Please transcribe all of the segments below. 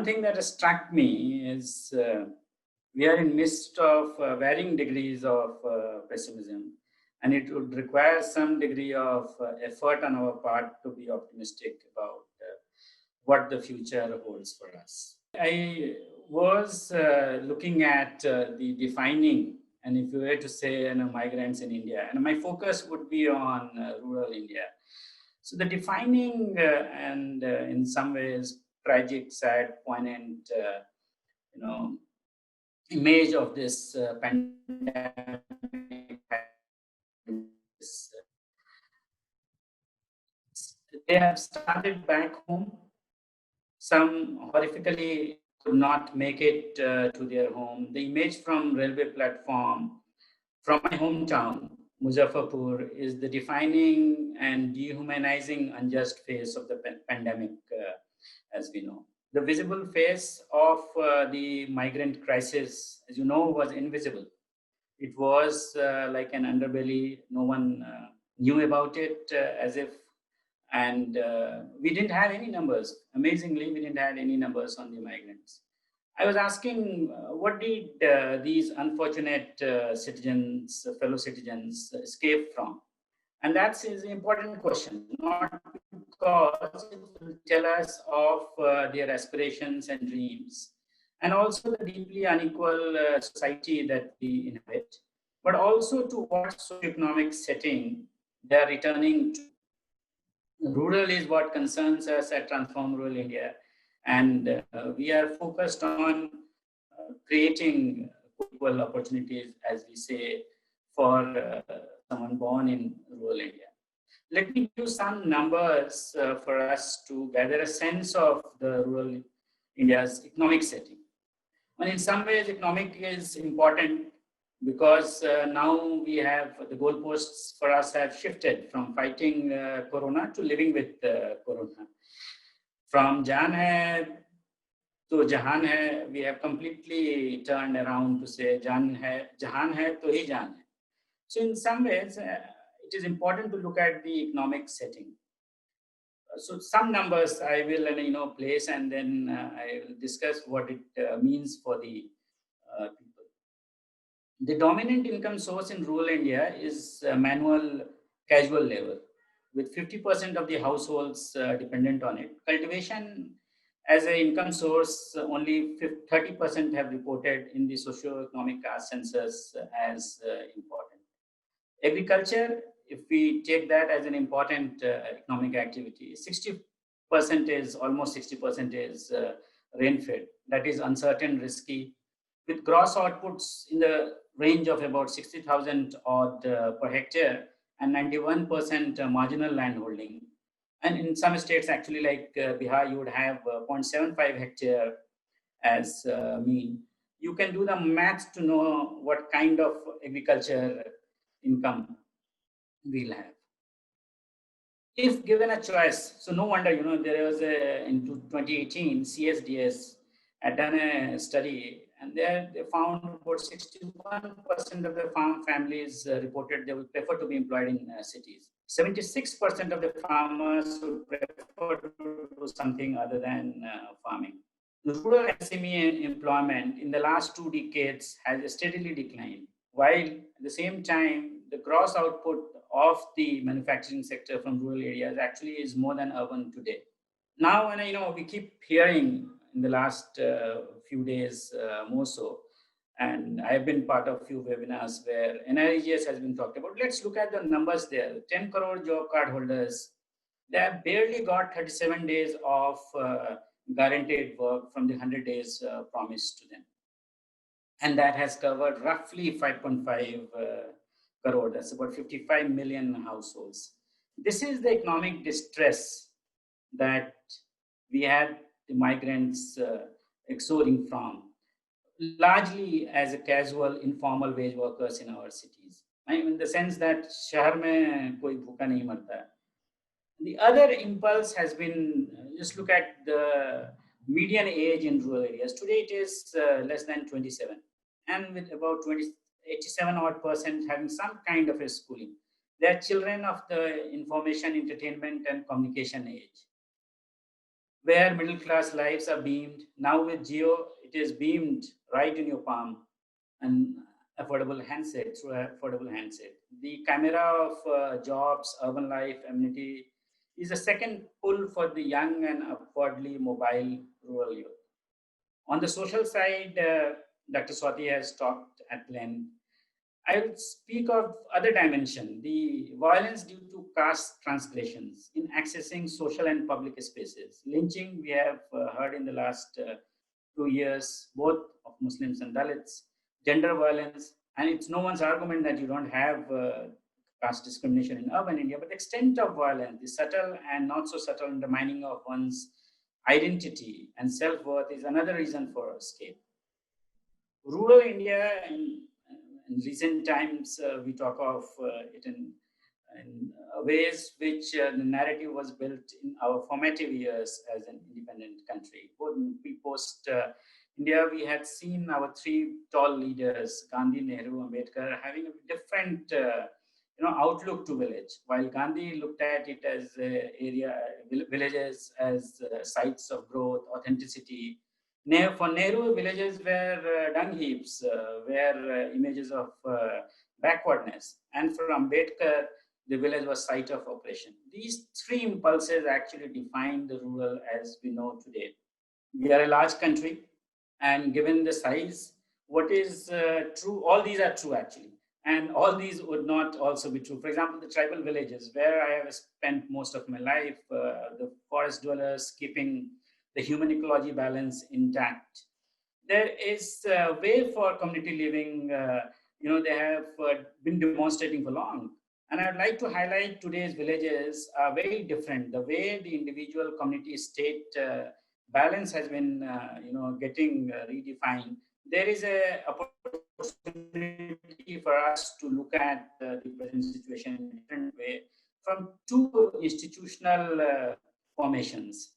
one thing that has struck me is we are in midst of varying degrees of pessimism, and it would require some degree of effort on our part to be optimistic about what the future holds for us. I was looking at the defining, and if you were to say, migrants in India, and my focus would be on rural India. So the defining and in some ways tragic, sad, poignant, image of this pandemic. They have started back home. Some horrifically could not make it to their home. The image from railway platform from my hometown, Muzaffarpur, is the defining and dehumanizing unjust face of the pandemic, as we know. The visible face of the migrant crisis, as you know, was invisible. It was like an underbelly. No one knew about it, as if, and we didn't have any numbers. Amazingly, we didn't have any numbers on the migrants. I was asking, what did these unfortunate citizens, fellow citizens, escape from? And that's an important question, not because it will tell us of their aspirations and dreams, and also the deeply unequal society that we inhabit, but also to what socioeconomic setting they are returning to. Rural is what concerns us at Transform Rural India, and we are focused on creating equal opportunities, as we say, for someone born in rural India. Let me give some numbers for us to gather a sense of the rural India's economic setting. And in some ways, economic is important because now we have the goalposts for us have shifted from fighting corona to living with corona. From Jan hai to Jahan hai, we have completely turned around to say Jahan hai to hi Jahan hai. So in some ways, it is important to look at the economic setting. So some numbers I will place, and then I will discuss what it means for the people. The dominant income source in rural India is manual casual labor, with 50% of the households dependent on it. Cultivation as an income source, only 30% have reported in the socio-economic caste census as important. Agriculture, if we take that as an important economic activity, 60% is almost 60% is rain-fed. That is uncertain, risky, with gross outputs in the range of about 60,000 odd per hectare and 91% marginal land holding. And in some states, actually, like Bihar, you would have 0.75 hectare as mean. You can do the math to know what kind of agriculture income we'll have. If given a choice, so no wonder, there was in 2018, CSDS had done a study, and there they found about 61% of the farm families reported they would prefer to be employed in cities. 76% of the farmers would prefer to do something other than farming. The rural SME employment in the last 2 decades has steadily declined, while at the same time, the gross output of the manufacturing sector from rural areas actually is more than urban today. Now, when we keep hearing in the last few days more so, and I've been part of a few webinars where NREGS has been talked about. Let's look at the numbers there. 10 crore job card holders, they have barely got 37 days of guaranteed work from the 100 days promised to them. And that has covered roughly 5.5 crore. That's about 55 million households. This is the economic distress that we had the migrants exoding from, largely as a casual, informal wage workers in our cities. In the sense that shahar mein koi bhuka nahi marta. The other impulse has been, just look at the median age in rural areas. Today it is less than 27, and with about 87 odd percent having some kind of a schooling. They are children of the information, entertainment, and communication age. where middle class lives are beamed. Now with Geo, it is beamed right in your palm, and affordable handset through an affordable handset. The camera of jobs, urban life, amenity is a second pull for the young and upwardly mobile rural youth. On the social side, Dr. Swati has talked at length. I will speak of other dimension, the violence due to caste transgressions in accessing social and public spaces. Lynching, we have heard in the last 2 years, both of Muslims and Dalits, gender violence, and it's no one's argument that you don't have caste discrimination in urban India, but the extent of violence, the subtle and not so subtle undermining of one's identity and self-worth is another reason for escape. Rural India, in recent times, we talk of it in ways which the narrative was built in our formative years as an independent country. Post India, we had seen our three tall leaders, Gandhi, Nehru, Ambedkar, having a different outlook to village. While Gandhi looked at it as villages as sites of growth, authenticity. For Nehru, villages were dung heaps, were images of backwardness. And for Ambedkar, the village was site of oppression. These three impulses actually define the rural as we know today. We are a large country, and given the size, what is true, all these are true actually. And all these would not also be true. For example, the tribal villages where I have spent most of my life, the forest dwellers keeping the human ecology balance intact. There is a way for community living, they have been demonstrating for long. And I'd like to highlight today's villages are very different. The way the individual community state balance has been, getting redefined. There is a opportunity for us to look at the present situation in a different way from two institutional formations.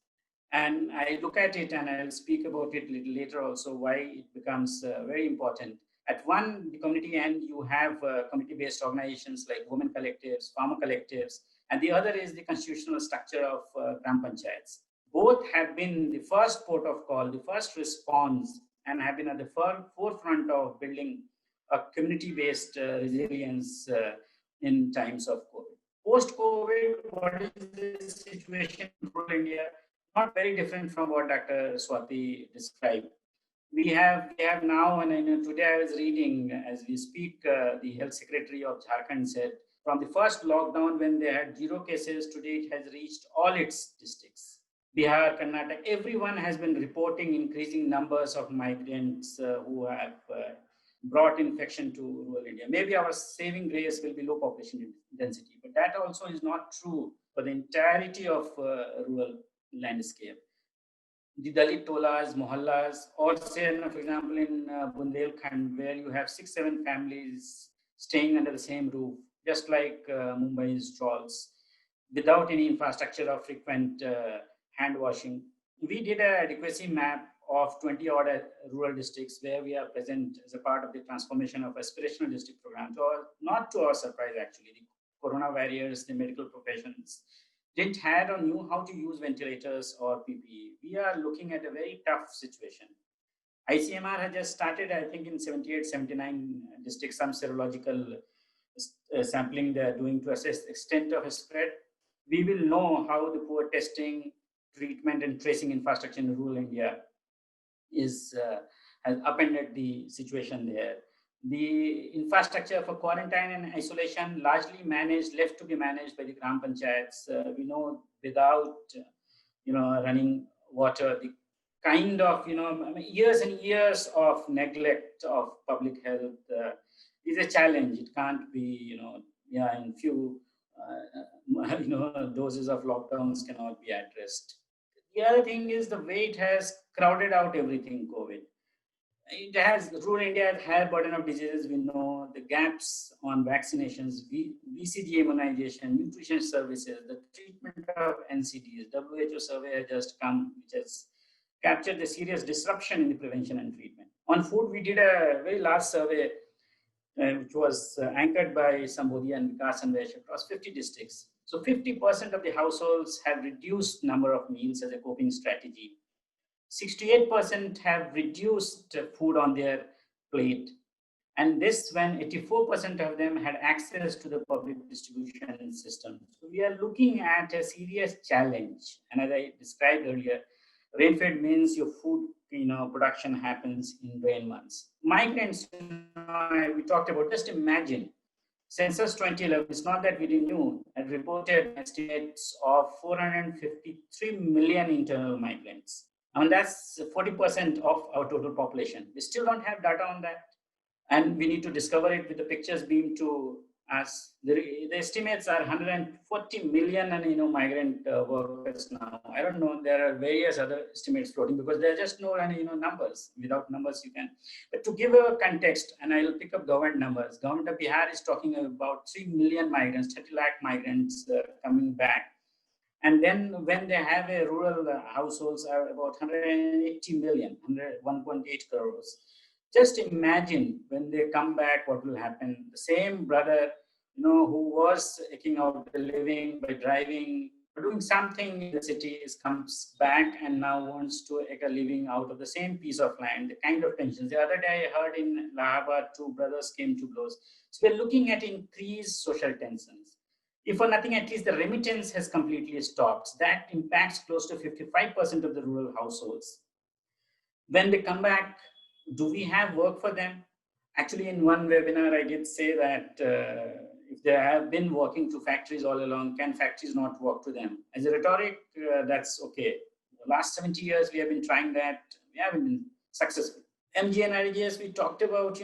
And I look at it, and I'll speak about it a little later also, why it becomes very important. At one, the community end, you have community-based organizations like women collectives, farmer collectives, and the other is the constitutional structure of Gram Panchayats. Both have been the first port of call, the first response, and have been at the forefront of building a community-based resilience in times of COVID. Post-COVID, what is the situation in rural India? Not very different from what Dr. Swati described. We have now, and today I was reading as we speak, the health secretary of Jharkhand said from the first lockdown when they had 0 cases, today it has reached all its districts. Bihar, Karnataka, everyone has been reporting increasing numbers of migrants who have brought infection to rural India. Maybe our saving grace will be low population density, but that also is not true for the entirety of rural landscape. The Dalit tolas, mohallas, or say, for example, in Bundelkhand, where you have 6-7 families staying under the same roof, just like Mumbai's chawls, without any infrastructure or frequent hand washing. We did an adequacy map of 20 odd rural districts where we are present as a part of the transformation of aspirational district program. Not to our surprise, actually, the corona warriors, the medical professions, didn't had or knew how to use ventilators or PPE. We are looking at a very tough situation. ICMR has just started, I think, in 78, 79 districts, some serological sampling they're doing to assess the extent of a spread. We will know how the poor testing, treatment, and tracing infrastructure in rural India has upended the situation there. The infrastructure for quarantine and isolation largely left to be managed by the Gram Panchayats. We know without, running water, the kind of, years and years of neglect of public health is a challenge. It can't be, in few, doses of lockdowns cannot be addressed. The other thing is the way it has crowded out everything, COVID. Rural India has high burden of diseases. We know the gaps on vaccinations, BCG immunization, nutrition services, the treatment of NCDs. WHO survey has just come, which has captured the serious disruption in the prevention and treatment. On food, we did a very large survey, which was anchored by Sambodhi and Vikas and Vesh across 50 districts. So 50% of the households have reduced number of meals as a coping strategy. 68% have reduced food on their plate. And this when 84% of them had access to the public distribution system. So we are looking at a serious challenge. And as I described earlier, rain-fed means your food production happens in rain months. Migrants, we talked about, just imagine Census 2011, it's not that we didn't know, had reported estimates of 453 million internal migrants. And that's 40% of our total population. We still don't have data on that. And we need to discover it with the pictures beamed to us. The estimates are 140 million and migrant workers now. I don't know. There are various other estimates floating because there are just no numbers. Without numbers, you can. But to give a context, and I'll pick up government numbers. Government of Bihar is talking about 3 million migrants, 30 lakh migrants coming back. And then when they have a rural households are about 180 million, 1.8 crores. Just imagine when they come back, what will happen. The same brother, who was taking out the living by driving, doing something in the city, comes back and now wants to make a living out of the same piece of land, the kind of tensions. The other day I heard in Allahabad, two brothers came to blows. So we're looking at increased social tensions. If for nothing, at least the remittance has completely stopped. That impacts close to 55% of the rural households. When they come back, do we have work for them? Actually, in one webinar, I did say that if they have been working to factories all along, can factories not work to them? As a rhetoric, that's okay. The last 70 years, we have been trying that. We haven't been successful. MG and IDGS, we talked about,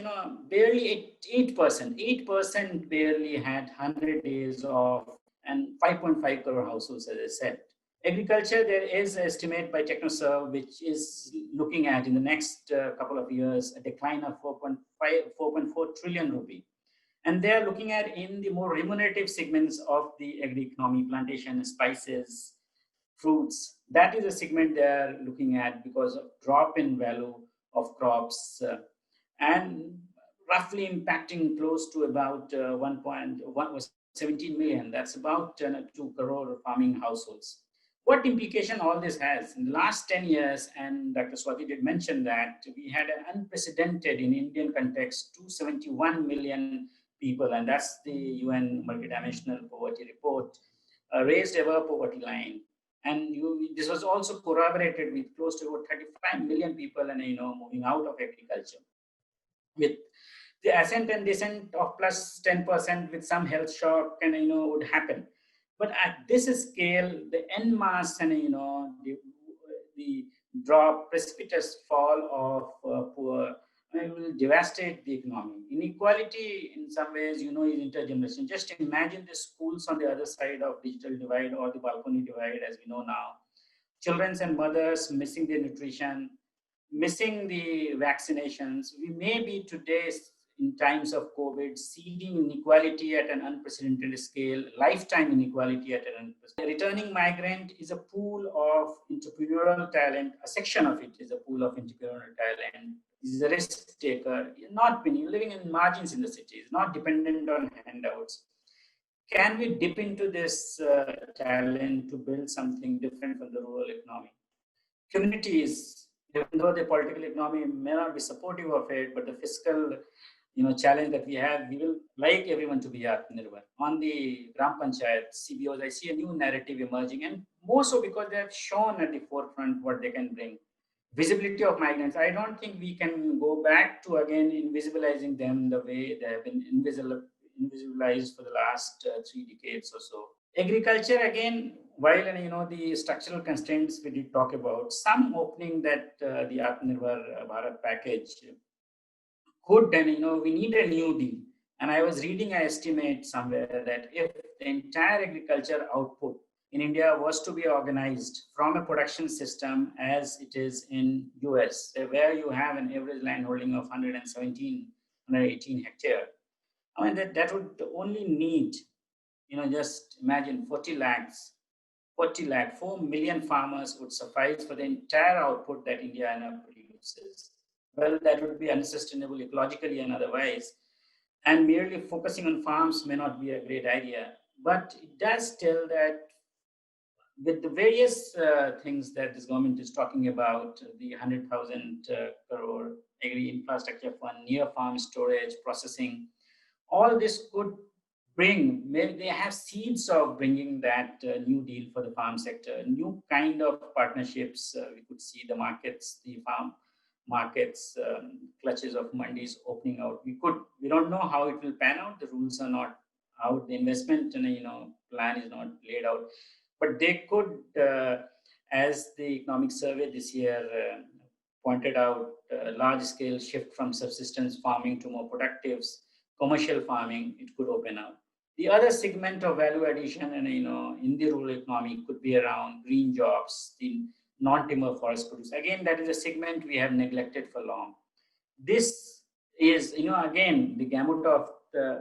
barely 8%. 8% barely had 100 days of, and 5.5 crore households, as I said. Agriculture, there is an estimate by TechnoServe, which is looking at in the next couple of years, a decline of 4.4 trillion rupee. And they are looking at in the more remunerative segments of the agri-economy, plantation, spices, fruits. That is a segment they are looking at because of drop in value of crops and roughly impacting close to about 1.17 million. That's about 2 crore farming households. What implication all this has? In the last 10 years, and Dr. Swati did mention that, we had an unprecedented, in Indian context, 271 million people, and that's the UN Multidimensional Poverty Report, raised above poverty line. And this was also corroborated with close to about 35 million people and moving out of agriculture. With the ascent and descent of plus 10% with some health shock and would happen. But at this scale, the en masse and the drop, precipitous fall of poor will devastate the economy. Inequality, in some ways, is intergenerational. Just imagine the schools on the other side of digital divide or the balcony divide, as we know now. Children and mothers missing their nutrition, missing the vaccinations. We may be today, in times of COVID, seeding inequality at an unprecedented scale, lifetime inequality at an unprecedented. Returning migrant is a pool of entrepreneurial talent. A section of it is a pool of entrepreneurial talent. Is a risk taker, not living in margins in the cities, not dependent on handouts. Can we dip into this talent to build something different for the rural economy? Communities, even though the political economy may not be supportive of it, but the fiscal challenge that we have, we will like everyone to be Atmanirbhar. On the Gram Panchayat, CBOs, I see a new narrative emerging, and more so because they have shown at the forefront what they can bring. Visibility of migrants. I don't think we can go back to again invisibilizing them the way they have been invisibilized for the last 3 decades or so. Agriculture, again, while the structural constraints we did talk about, some opening that the Atmanirbhar Bharat package could, and we need a new deal. And I was reading an estimate somewhere that if the entire agriculture output in India was to be organized from a production system as it is in US, where you have an average land holding of 118 hectare, I mean that would only need, just imagine 40 lakhs, 4 million farmers would suffice for the entire output that India produces. Well, that would be unsustainable ecologically and otherwise. And merely focusing on farms may not be a great idea. But it does tell that with the various things that this government is talking about, the 100,000 crore agri infrastructure fund, near farm storage, processing, all this could bring, maybe they have seeds of bringing that new deal for the farm sector, new kind of partnerships. We could see the markets, the farm markets, clutches of mandis opening out. We don't know how it will pan out. The rules are not out. The investment, plan is not laid out, but they could, as the economic survey this year pointed out, large scale shift from subsistence farming to more productive commercial farming, it could open up. The other segment of value addition, and in the rural economy, could be around green jobs, the non-timber forest produce. Again, that is a segment we have neglected for long. This is, again, the gamut of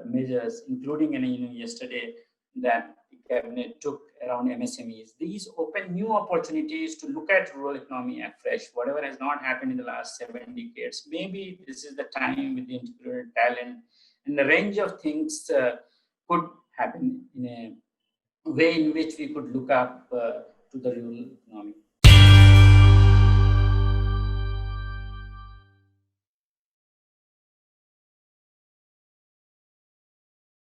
measures, including, yesterday that the cabinet took around MSMEs. These open new opportunities to look at rural economy afresh. Whatever has not happened in the last 7 decades, maybe this is the time with the integrated talent and the range of things could happen in a way in which we could look up to the rural economy.